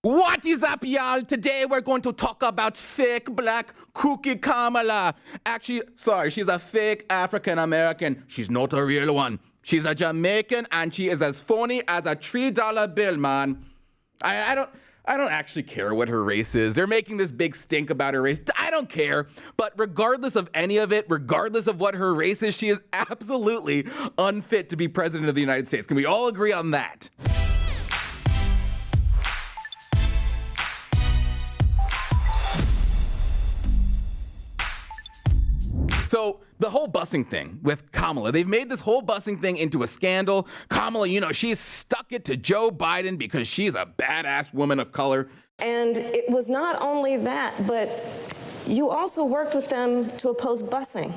What is up, y'all? Today we're going to talk about fake black cookie Kamala. Actually, sorry, she's a fake African American. She's not a real one. She's a Jamaican and she is as phony as a $3 bill, man. I don't actually care what her race is. They're making this big stink about her race. I don't care. But regardless of any of it, regardless of what her race is, she is absolutely unfit to be president of the United States. Can we all agree on that? So the whole busing thing with Kamala, they've made this whole busing thing into a scandal. Kamala, you know, she's stuck it to Joe Biden because she's a badass woman of color. And it was not only that, but you also worked with them to oppose busing.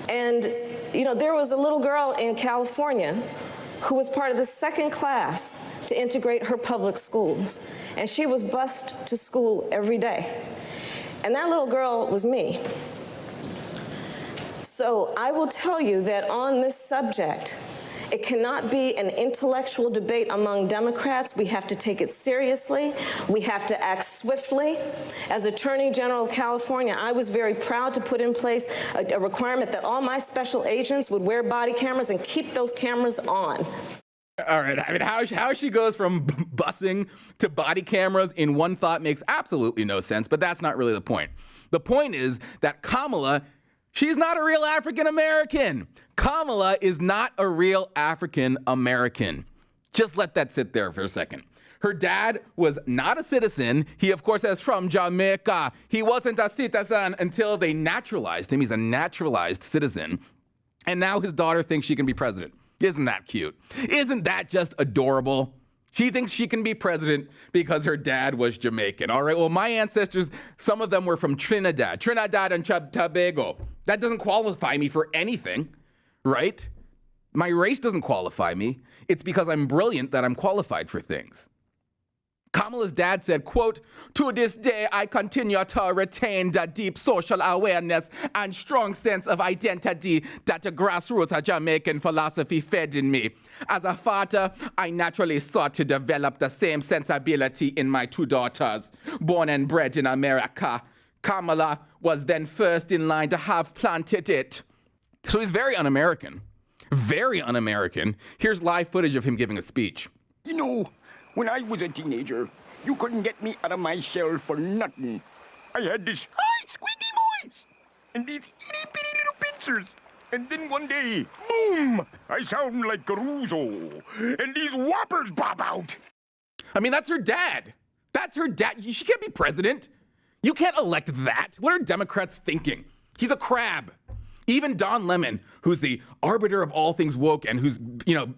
And, you know, there was a little girl in California who was part of the second class to integrate her public schools. And she was bused to school every day. And that little girl was me. So I will tell you that on this subject, it cannot be an intellectual debate among Democrats. We have to take it seriously. We have to act swiftly. As Attorney General of California, I was very proud to put in place a requirement that all my special agents would wear body cameras and keep those cameras on. All right, I mean, how she goes from busing to body cameras in one thought makes absolutely no sense, but that's not really the point. The point is that Kamala, she's not a real African American. Kamala is not a real African American. Just let that sit there for a second. Her dad was not a citizen. He, of course, is from Jamaica. He wasn't a citizen until they naturalized him. He's a naturalized citizen. And now his daughter thinks she can be president. Isn't that cute? Isn't that just adorable? She thinks she can be president because her dad was Jamaican. All right, well, my ancestors, some of them were from Trinidad and Tobago. That doesn't qualify me for anything, right? My race doesn't qualify me. It's because I'm brilliant that I'm qualified for things. Kamala's dad said, quote, "To this day, I continue to retain the deep social awareness and strong sense of identity that the grassroots of Jamaican philosophy fed in me. As a father, I naturally sought to develop the same sensibility in my two daughters, born and bred in America. Kamala was then first in line to have planted it." So he's very un-American. Very un-American. Here's live footage of him giving a speech. You know, when I was a teenager, you couldn't get me out of my shell for nothing. I had this high, squeaky voice and these itty-bitty little pincers. And then one day, boom, I sound like Caruso, and these whoppers pop out. I mean, that's her dad. That's her dad. She can't be president. You can't elect that. What are Democrats thinking? He's a crab. Even Don Lemon, who's the arbiter of all things woke and who's, you know,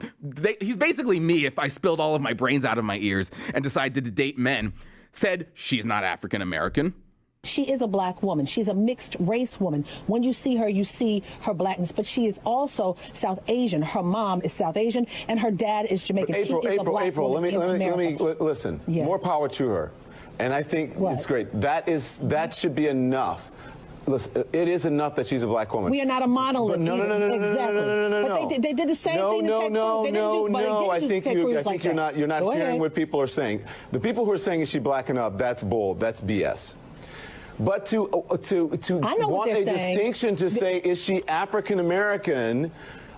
he's basically me if I spilled all of my brains out of my ears and decided to date men, said she's not African American. She is a black woman. She's a mixed race woman. When you see her blackness, but she is also South Asian. Her mom is South Asian and her dad is Jamaican. April, let me listen. Yes. More power to her. And I think it's great. That should be enough. Listen, it is enough that she's a black woman. We are not a monolith. No. But they did the same thing. No. I think you're not hearing what people are saying. The people who are saying is she black enough, that's bull. That's BS. But to want a distinction to say, is she African American,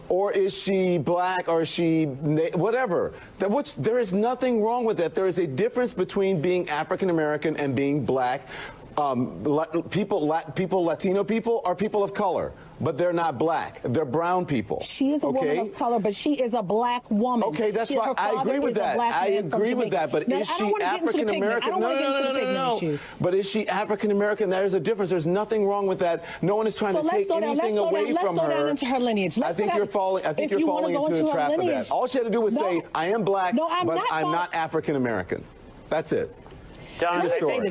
or is she black, or is she whatever? There is nothing wrong with that. There is a difference between being African American and being black. Latino people are people of color, but they're not black. They're brown people. She is a woman of color, but she is a black woman. Okay, that's why I agree with that. I agree with that. But is she African American? No. But is she African American? There is a difference. There's nothing wrong with that. No one is trying to take anything away from her. Let's go down into her lineage. I think you're falling into the trap of that. All she had to do was say, "I am black, but I'm not African American." That's it. Jon,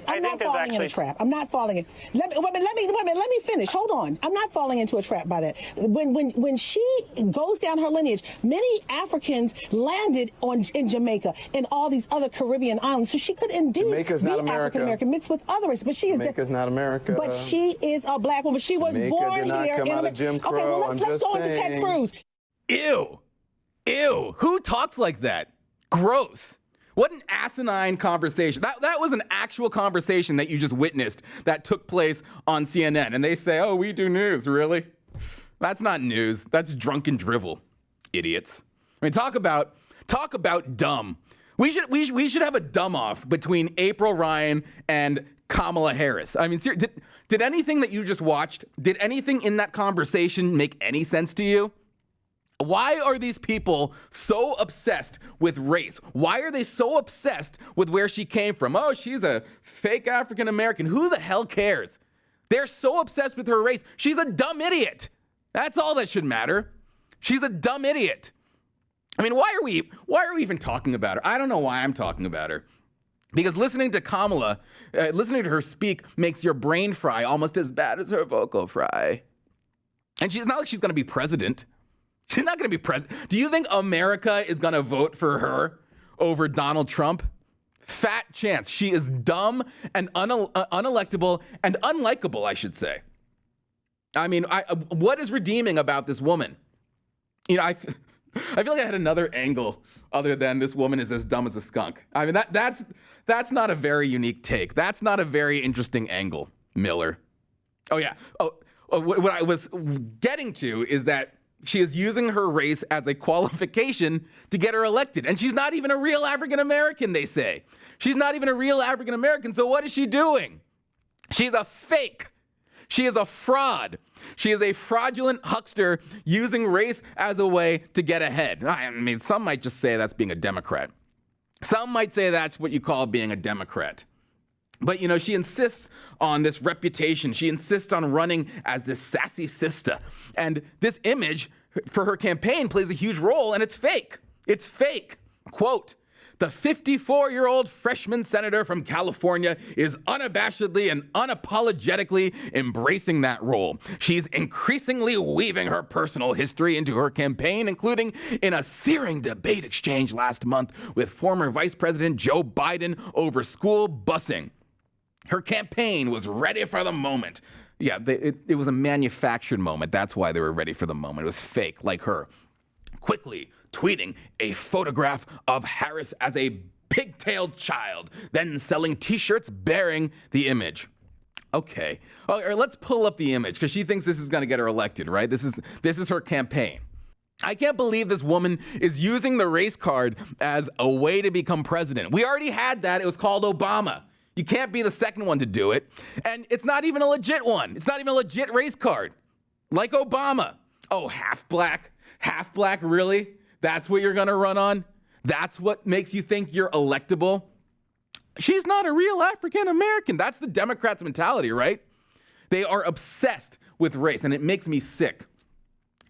I'm not falling in a trap. I'm not falling in. Let me finish. Hold on. I'm not falling into a trap by that. When she goes down her lineage, many Africans landed in Jamaica and all these other Caribbean islands. So she could indeed Jamaica's be not America. African American mixed with other races. But she is Jamaica's not America. But she is a black woman. She was born did not here. Come out of Jim Crow. Okay, well let's go into Ted Cruz. Ew. Who talks like that? Gross. What an asinine conversation. That was an actual conversation that you just witnessed that took place on CNN. And they say, oh, we do news, really? That's not news. That's drunken drivel, idiots. I mean, talk about dumb. We should have a dumb off between April Ryan and Kamala Harris. I mean, did anything that you just watched, did anything in that conversation make any sense to you? Why are these people so obsessed with race? Why are they so obsessed with where she came from? Oh, she's a fake African American. Who the hell cares? They're so obsessed with her race. She's a dumb idiot. That's all that should matter. She's a dumb idiot. I mean, why are we even talking about her? I don't know why I'm talking about her. Because listening to Kamala, listening to her speak makes your brain fry almost as bad as her vocal fry. And she's not like she's going to be president. She's not going to be president. Do you think America is going to vote for her over Donald Trump? Fat chance. She is dumb and unelectable and unlikable, I should say. I mean, what is redeeming about this woman? You know, I feel like I had another angle other than this woman is as dumb as a skunk. I mean, that's not a very unique take. That's not a very interesting angle, Miller. Oh, yeah. What I was getting to is that she is using her race as a qualification to get her elected. And she's not even a real African American, they say. She's not even a real African American. So what is she doing? She's a fake. She is a fraud. She is a fraudulent huckster using race as a way to get ahead. I mean, some might just say that's being a Democrat. Some might say that's what you call being a Democrat. But, you know, she insists on this reputation. She insists on running as this sassy sister. And this image for her campaign plays a huge role, and it's fake. It's fake. Quote, the 54-year-old freshman senator from California is unabashedly and unapologetically embracing that role. She's increasingly weaving her personal history into her campaign, including in a searing debate exchange last month with former Vice President Joe Biden over school busing. Her campaign was ready for the moment. Yeah, it was a manufactured moment. That's why they were ready for the moment. It was fake, like her. Quickly tweeting a photograph of Harris as a pigtailed child, then selling t-shirts bearing the image. Okay, let's pull up the image because she thinks this is going to get her elected, right? This is her campaign. I can't believe this woman is using the race card as a way to become president. We already had that. It was called Obama. You can't be the second one to do it. And it's not even a legit one. It's not even a legit race card. Like Obama. Oh, half black, really? That's what you're going to run on? That's what makes you think you're electable? She's not a real African American. That's the Democrats' mentality, right? They are obsessed with race, and it makes me sick.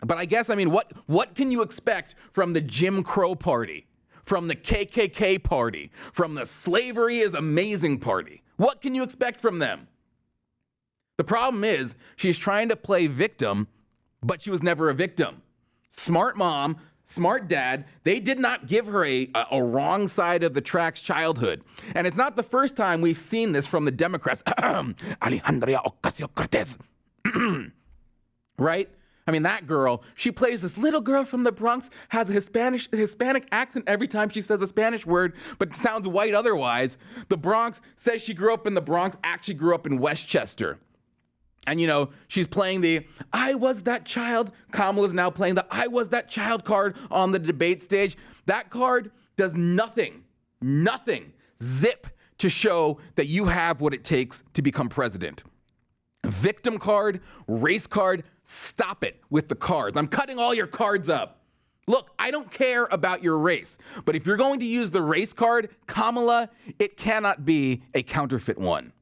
But I guess, I mean, what can you expect from the Jim Crow party? From the KKK party, from the slavery is amazing party. What can you expect from them? The problem is she's trying to play victim, but she was never a victim. Smart mom, smart dad, they did not give her a wrong side of the tracks childhood. And it's not the first time we've seen this from the Democrats. Alejandra Ocasio-Cortez. Right? I mean, that girl, she plays this little girl from the Bronx, has a Hispanic accent every time she says a Spanish word, but sounds white otherwise. The Bronx says she grew up in the Bronx, actually grew up in Westchester. And, you know, she's playing the I was that child. Kamala's now playing the I was that child card on the debate stage. That card does nothing, zip to show that you have what it takes to become president. Victim card, race card, stop it with the cards. I'm cutting all your cards up. Look, I don't care about your race, but if you're going to use the race card, Kamala, it cannot be a counterfeit one.